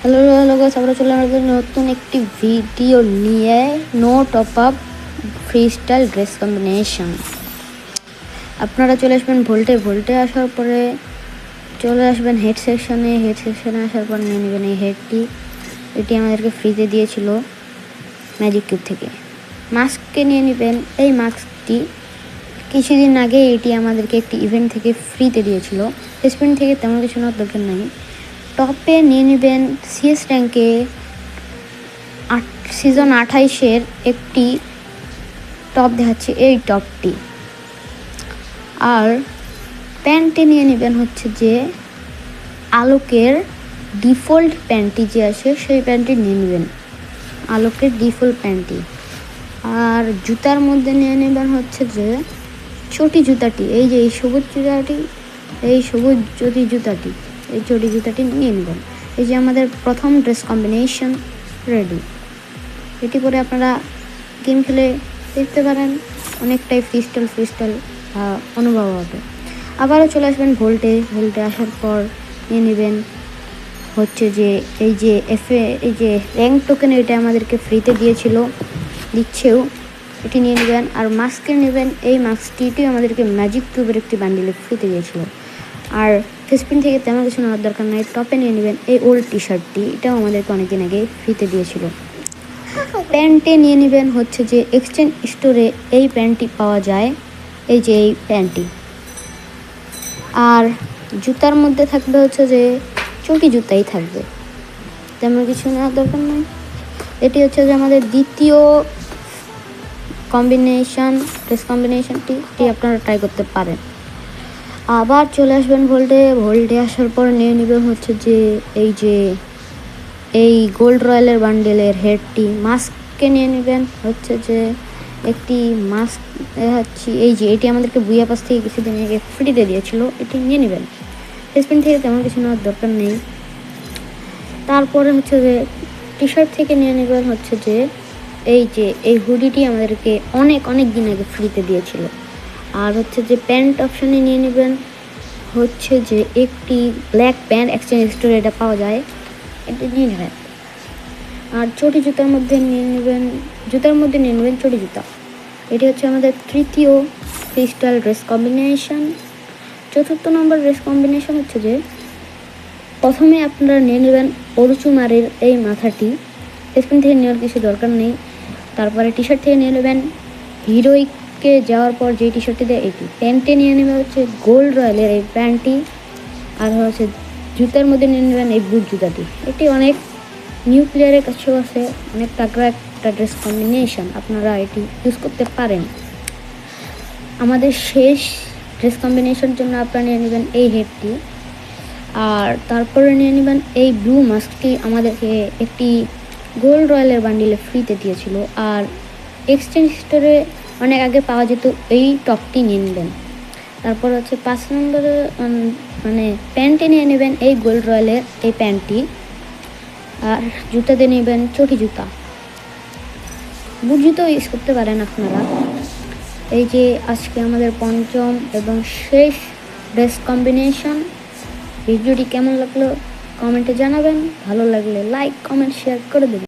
Hello hello guys, আমরা চলে আসলাম নতুন একটি ভিডিও নিয়ে। No top up free style dress combination. আপনারা চলে আসবেন ভোল্টে আসার পরে চলে আসবেন হেড সেকশনে আসার পর নিয়ে নেবেন এই হেডটি। এটি আমাদেরকে ফ্রিতে দিয়েছিল ম্যাজিক কিউব থেকে। মাস্ককে নিয়ে নেবেন। এই মাস্কটি কিছুদিন আগে এটি আমাদেরকে একটি ইভেন্ট থেকে ফ্রিতে দিয়েছিল। স্পিন থেকে তেমন কিছু নেওয়ার দরকার নাই। টপে নিয়ে নেবেন সিএস র্যাঙ্কে সিজন 28-এর একটি টপ দেখাচ্ছে, এই টপটি। আর প্যান্টে নিয়ে নেবেন হচ্ছে যে আলোকের ডিফল্ট প্যান্টটি যে আছে সেই প্যান্টটি নিয়ে নেবেন, আলোকের ডিফল্ট প্যান্টটি। আর জুতার মধ্যে নিয়ে নেবেন হচ্ছে যে চটি জুতাটি, এই যে এই সবুজ জুতাটি, এই সবুজ চটি জুতাটি, এই চটি জুতাটি নিয়ে নেবেন। এই যে আমাদের প্রথম ড্রেস কম্বিনেশন রেডি। এটি করে আপনারা গেম খেলে দেখতে পারেন, অনেকটাই ফ্রিস্টাইল অনুভব হবে। আবারও চলে আসবেন ভোল্টে আসার পর নিয়ে নেবেন হচ্ছে যে এই যে এই যে র্যাঙ্ক টোকেন, এটা আমাদেরকে ফ্রিতে দিচ্ছেও, এটি নিয়ে নেবেন। আর মাস্কে নেবেন এই মাস্কটিও আমাদেরকে ম্যাজিক কিউবের একটি বান্ডিলে ফ্রিতে দিয়েছিল। আর ফেসপিন থেকে তেমন কিছু নেওয়ার দরকার নাই। টপে নিয়ে নেবেন এই ওল্ড টি শার্টটি, এটাও আমাদেরকে অনেকদিন আগে ফ্রিতে দিয়েছিল। প্যান্টে নিয়ে নেবেন হচ্ছে যে এক্সচেঞ্জ স্টোরে এই প্যান্টটি পাওয়া যায়, এই যে এই প্যান্টটি। আর জুতার মধ্যে থাকবে হচ্ছে যে চটি জুতাই থাকবে, তেমন কিছু নেওয়ার দরকার নয়। এটি হচ্ছে যে আমাদের দ্বিতীয় ড্রেস কম্বিনেশনটি, এটি আপনারা ট্রাই করতে পারেন। আবার চলে আসবেন ভোল্টে আসার পর নিয়ে নেবেন হচ্ছে যে এই গোল্ড রয়্যালের বান্ডেলের হেডটি। মাস্ককে নিয়ে নেবেন হচ্ছে যে একটি মাস্ক দেখাচ্ছি, এই যে এটি আমাদেরকে বুইয়া পাস থেকে কিছুদিন আগে ফ্রিতে দিয়েছিল, এটি নিয়ে নেবেন। ফেসপিন থেকে তেমন কিছু নেওয়ার দরকার নেই। তারপরে হচ্ছে যে টি শার্ট থেকে নিয়ে নেবেন হচ্ছে যে এই হুডিটি আমাদেরকে অনেক দিন আগে ফ্রিতে দিয়েছিল। আর হচ্ছে যে প্যান্ট অপশানে নিয়ে নেবেন হচ্ছে যে একটি ব্ল্যাক প্যান্ট এক্সচেঞ্জ স্টোরে এটা পাওয়া যায়, এটা নিয়ে নেবেন। আর চটি জুতার মধ্যে নিয়ে নেবেন চটি জুতা। এটি হচ্ছে আমাদের তৃতীয় ফ্রিস্টাইল ড্রেস কম্বিনেশন। চতুর্থ নম্বর ড্রেস কম্বিনেশন হচ্ছে যে প্রথমে আপনারা নিয়ে নেবেন অরুচুমারের এই মাথাটি, স্পিন থেকে নেওয়ার কিছু দরকার নেই। তারপরে টি শার্ট থেকে নিয়ে নেবেন হিরোইককে যাওয়ার পর যে টি শার্টটি দেয় এটি। প্যান্টে নিয়ে নেবেন হচ্ছে গোল্ড রয়্যালের এই প্যান্টটি। আর হচ্ছে জুতার মধ্যে নিয়ে নেবেন এই বুট জুতাটি। এটি অনেক নিউ প্লেয়ারের কাছেও আছে, অনেক তাগড়া একটা ড্রেস কম্বিনেশন, আপনারা এটি ইউজ করতে পারেন। আমাদের শেষ ড্রেস কম্বিনেশনের জন্য আপনারা নিয়ে নেবেন এই হেডটি। আর তারপরে নিয়ে নেবেন এই ব্লু মাস্কটি, আমাদেরকে একটি গোল্ড রয়্যালের বান্ডিলে ফ্রিতে দিয়েছিল। আর এক্সচেঞ্জ স্টোরে অনেক আগে পাওয়া যেত, এই টপটি নিয়ে নেবেন। তারপর হচ্ছে 5 নম্বরে মানে প্যান্টে নিয়ে নেবেন এই গোল্ড রয়্যালের এই প্যান্টটি। আর জুতাতে নেবেন চটি জুতা, বুট জুতো ইউজ করতে পারেন আপনারা। এই যে আজকে আমাদের পঞ্চম এবং শেষ ড্রেস কম্বিনেশন। ভিডিওটি কেমন লাগলো কমেন্টে জানাবেন, ভালো লাগলে লাইক কমেন্ট শেয়ার করে দেবেন।